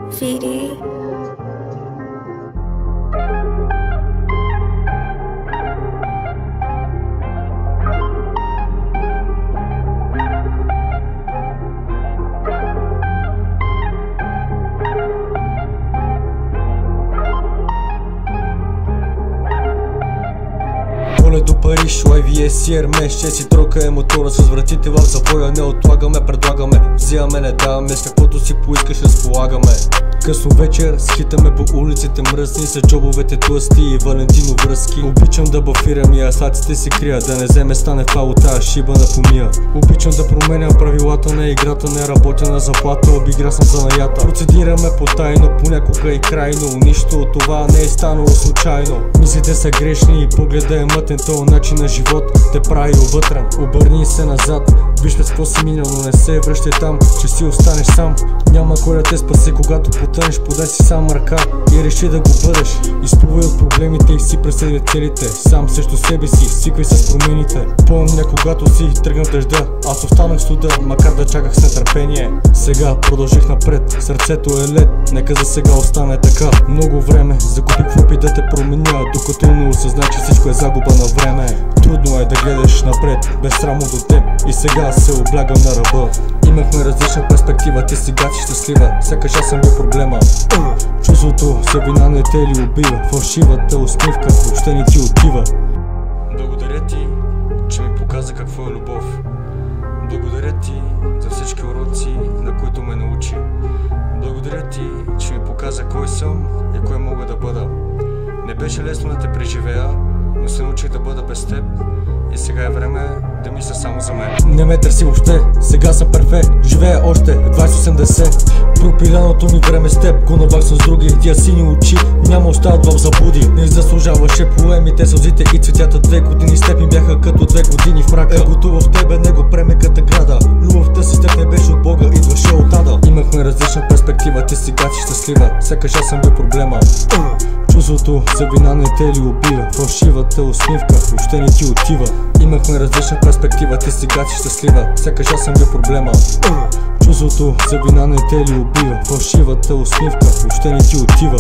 VD. Поле до Париж, YVS и Ермеш, че си трока е мотора с вратите в завоя. Не отлагаме, предлагаме, взимаме, не даваме, с каквото си поискаш разполагаме. Късно вечер, скитаме по улиците мръсни, с джобовете тлъсти и Валентино връзки. Обичам да бафирам и аслаците си крия, да не вземе стане фал от тая шиба на помия. Обичам да променям правилата на играта, не работя на заплата, обигра съм занаята. Процедираме потайно, понякога и крайно, нищо от това не е станало случайно. Мислите са грешни и погледа е мътен, този начин на живот те прави овътрен. Обърни се назад, виж през какво си минал, но не се връщай там, че си останеш сам. Няма кой да те спаси, когато потънеш, подай си сам ръка и реши да го бъдеш. Изплувай от проблемите и си преследвай целите, сам срещу себе си, свиквай с промените. Помня когато си тръгна дъжда, аз останах в студа, макар да чаках с нетърпение. Сега продължих напред, сърцето е лед, нека за сега остане така. Много време загубих в опит да те променя, докато не осъзна, че всичко е загуба на време. Трудно е да гледаш напред, безсрамно до теб, и сега се облягам на ръба. Имахме различна перспектива, ти сега си щастлива, сякаш аз съм бил проблема. Чувството за вина не те ли убива, фалшивата усмивка въобще не ти отива. Благодаря ти, че ми показа какво е любов. Благодаря ти за всички уроци, на които ме научи. Благодаря ти, че ми показа кой съм и кой мога да бъда. Не беше лесно да те преживея, но се научих да бъда без теб. И сега е време да мисля само за мен. Не ме търси въобще, сега съм перфект, живея още 20-80. Пропиляното ми време с теб го наваксам с други, тия сини очи няма остават в заблуди. Не заслужаваше поемите, сълзите и цветята. 2 години с теб ми бяха като 2 години в мрака. Егото в тебе не го преме като града, любовта си с теб не беше от Бога, идваше от ада. Имахме различна перспектива, ти сега си щастлива, сякаш аз съм бил проблема. Чувството за вина не те ли убива, фалшивата усмивка въобще не ти отива. Имахме различна перспектива, ти сега си щастлива, сякаш аз съм бил проблема. Чувството за вина не те ли убива, фалшивата усмивка въобще не ти отива.